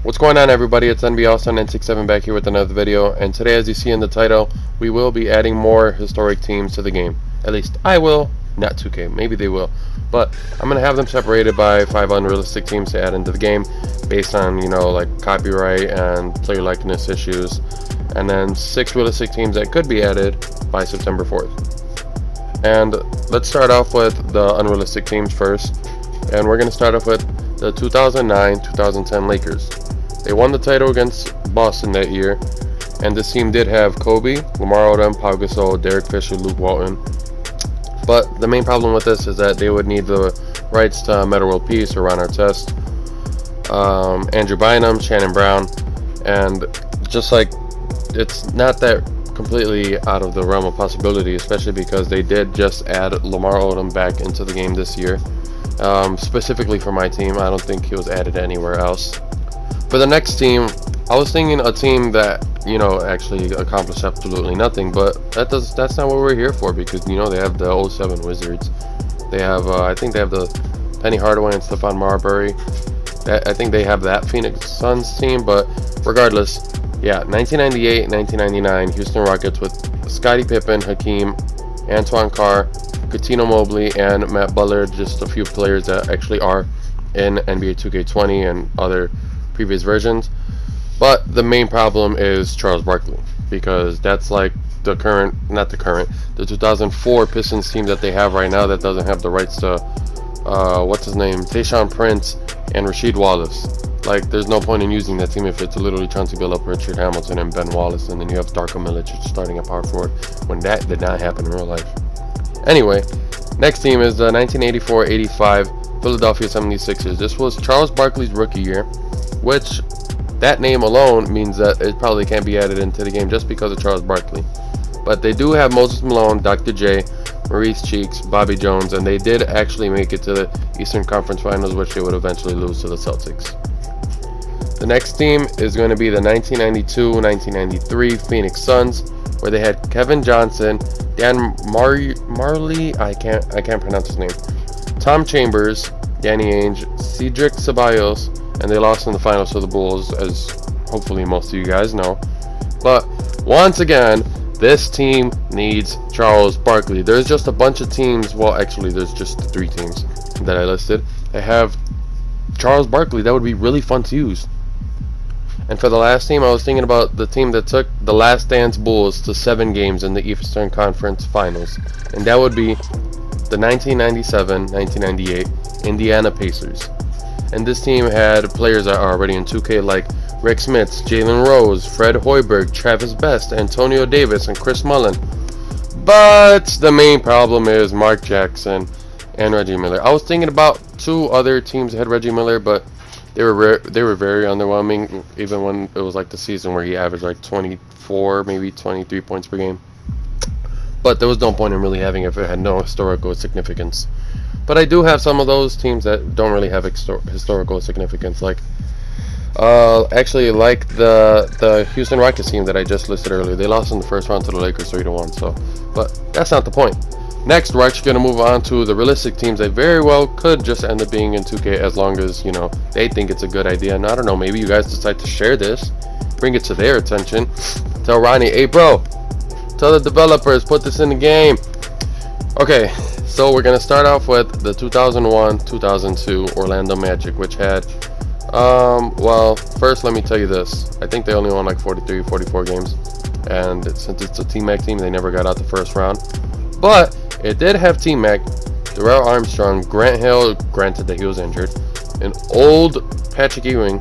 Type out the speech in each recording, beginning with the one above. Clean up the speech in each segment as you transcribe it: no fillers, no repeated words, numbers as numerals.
What's going on, everybody? It's NBAllstar967 back here with another video, and today, as you see in the title, we will be adding more historic teams to the game. At least I will, not 2K, maybe they will. But I'm going to have them separated by 5 unrealistic teams to add into the game based on, like copyright and player likeness issues, and then 6 realistic teams that could be added by September 4th. And let's start off with the unrealistic teams first, and we're going to start off with the 2009-2010 Lakers. They won the title against Boston that year, and this team did have Kobe, Lamar Odom, Pau Gasol, Derek Fisher, Luke Walton. But the main problem with this is that they would need the rights to Metta World Peace or Ron Artest, Andrew Bynum, Shannon Brown, and just like it's not that completely out of the realm of possibility, especially because they did just add Lamar Odom back into the game this year. Specifically for my team, I don't think he was added anywhere else. For the next team, I was thinking a team that, actually accomplished absolutely nothing, but that's not what we're here for, because, they have the 07 Wizards. They have, I think they have the Penny Hardaway and Stephon Marbury. I think they have that Phoenix Suns team, but regardless, yeah, 1998, 1999, Houston Rockets with Scottie Pippen, Hakeem, Antoine Carr, Cuttino Mobley, and Matt Butler, just a few players that actually are in NBA 2K20 and other previous versions. But the main problem is Charles Barkley, because that's like the 2004 Pistons team that they have right now that doesn't have the rights to, Tayshaun Prince and Rasheed Wallace. Like, there's no point in using that team if it's literally trying to build up Richard Hamilton and Ben Wallace, and then you have Darko Milicic starting at power forward, when that did not happen in real life. Anyway, next team is the 1984-85 Philadelphia 76ers. This was Charles Barkley's rookie year, which that name alone means that it probably can't be added into the game just because of Charles Barkley. But they do have Moses Malone, Dr. J, Maurice Cheeks, Bobby Jones, and they did actually make it to the Eastern Conference Finals, which they would eventually lose to the Celtics. The next team is going to be the 1992-1993 Phoenix Suns, where they had Kevin Johnson, Dan Marley, I can't pronounce his name, Tom Chambers, Danny Ainge, Cedric Ceballos, and they lost in the finals to the Bulls, as hopefully most of you guys know. But once again, this team needs Charles Barkley. There's just a bunch of teams, well actually there's just 3 teams that I listed that have Charles Barkley that would be really fun to use. And for the last team, I was thinking about the team that took the Last Dance Bulls to 7 games in the Eastern Conference Finals, and that would be the 1997-1998 Indiana Pacers. And this team had players that are already in 2K like Rick Smits, Jalen Rose, Fred Hoiberg, Travis Best, Antonio Davis, and Chris Mullin. But the main problem is Mark Jackson and Reggie Miller. I was thinking about 2 other teams that had Reggie Miller, but they were very underwhelming, even when it was like the season where he averaged like 24, maybe 23 points per game. But there was no point in really having it if it had no historical significance. But I do have some of those teams that don't really have historical significance, like like the Houston Rockets team that I just listed earlier. They lost in the first round to the Lakers 3-1. So, but that's not the point. Next, we're actually going to move on to the realistic teams that very well could just end up being in 2K as long as, they think it's a good idea. And I don't know, maybe you guys decide to share this, bring it to their attention. Tell Ronnie, hey bro, tell the developers, put this in the game. Okay, so we're going to start off with the 2001-2002 Orlando Magic, which had, well, first let me tell you this. I think they only won like 43, 44 games. And since it's a T-Mac team, they never got out the first round. But it did have T-Mac, Darrell Armstrong, Grant Hill, granted that he was injured, an old Patrick Ewing,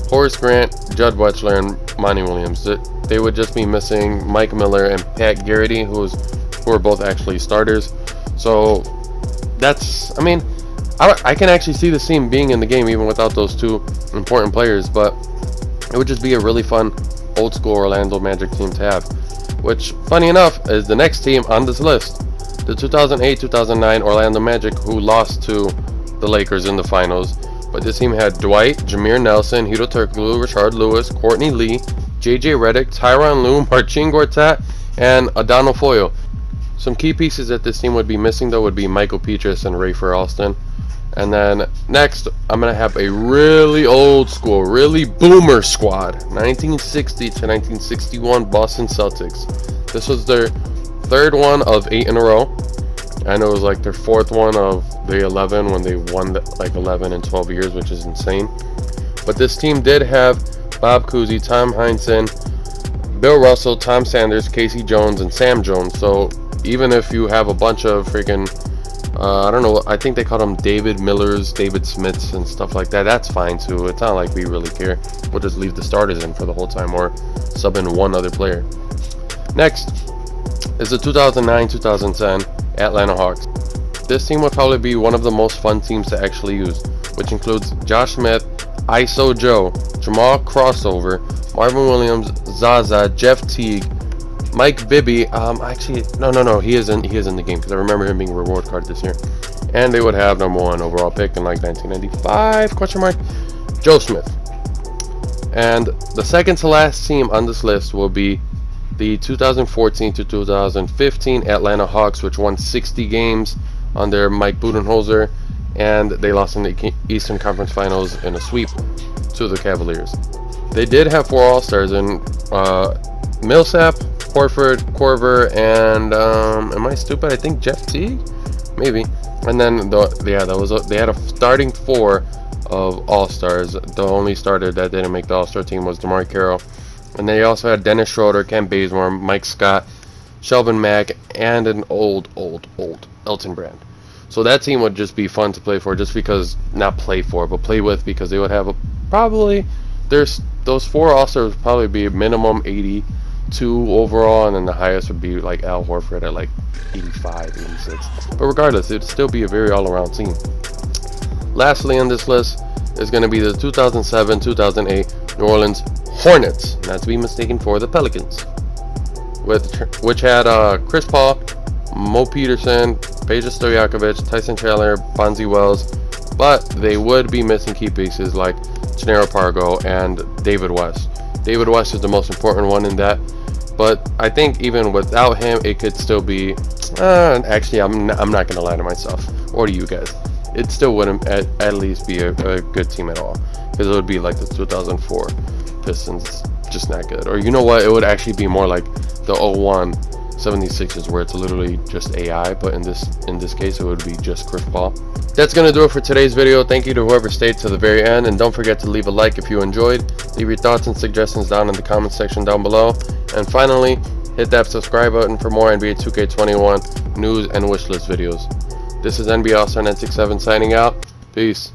Horace Grant, Judd Wechsler, and Monty Williams. They would just be missing Mike Miller and Pat Garrity, who were both actually starters. So that's, I can actually see the team being in the game even without those 2 important players, but it would just be a really fun old school Orlando Magic team to have. Which, funny enough, is the next team on this list, the 2008-2009 Orlando Magic, who lost to the Lakers in the finals. But this team had Dwight, Jameer Nelson, Hedo Turkoglu, Rashard Lewis, Courtney Lee, J.J. Redick, Tyronn Lue, Marcin Gortat, and Adonal Foyle. Some key pieces that this team would be missing, though, would be Michael Petras and Rafer Alston. And then next, I'm going to have a really old school, really boomer squad. 1960 to 1961 Boston Celtics. This was their third one of 8 in a row. And it was like their fourth one of the 11 when they won like 11 in 12 years, which is insane. But this team did have Bob Cousy, Tom Heinsohn, Bill Russell, Tom Sanders, Casey Jones, and Sam Jones. So even if you have a bunch of freaking I don't know, I think they call them David Millers, David Smiths, and stuff like that. That's fine too. It's not like we really care. We'll just leave the starters in for the whole time or sub in one other player. Next is the 2009-2010 Atlanta Hawks. This team would probably be one of the most fun teams to actually use, which includes Josh Smith, ISO Joe, Jamal Crossover, Marvin Williams, Zaza, Jeff Teague, Mike Bibby, actually, no, he is in the game because I remember him being a reward card this year. And they would have number 1 overall pick in like 1995, question mark, Joe Smith. And the second to last team on this list will be the 2014 to 2015 Atlanta Hawks, which won 60 games under Mike Budenholzer, and they lost in the Eastern Conference Finals in a sweep to the Cavaliers. They did have 4 All-Stars in Millsap, Horford, Korver, and am I stupid? I think Jeff Teague, maybe. And then they had a starting 4 of All-Stars. The only starter that didn't make the All-Star team was DeMar Carroll. And they also had Dennis Schroeder, Ken Bazemore, Mike Scott, Shelvin Mack, and an old Elton Brand. So that team would just be fun to play for, just because, not play for, but play with, because they would have those 4 All-Stars would probably be a minimum 82 overall, and then the highest would be like Al Horford at like 85, 86. But regardless, it would still be a very all-around team. Lastly on this list is going to be the 2007-2008 New Orleans Hornets, not to be mistaken for the Pelicans, which had Chris Paul, Mo Peterson, Peja Stojakovic, Tyson Chandler, Bonzi Wells, but they would be missing key pieces like Gennaro Pargo and David West. David West is the most important one in that, but I think even without him, it could still be. Actually, I'm not gonna lie to myself or to you guys. It still wouldn't at least be a good team at all, because it would be like the 2004 Pistons, just not good. Or you know what? It would actually be more like the 01 76ers, where it's literally just AI, but in this case, it would be just Chris Paul. That's going to do it for today's video. Thank you to whoever stayed to the very end, and don't forget to leave a like if you enjoyed. Leave your thoughts and suggestions down in the comment section down below. And finally, hit that subscribe button for more NBA 2K21 news and wishlist videos. This is NBA All-Star 967 signing out. Peace.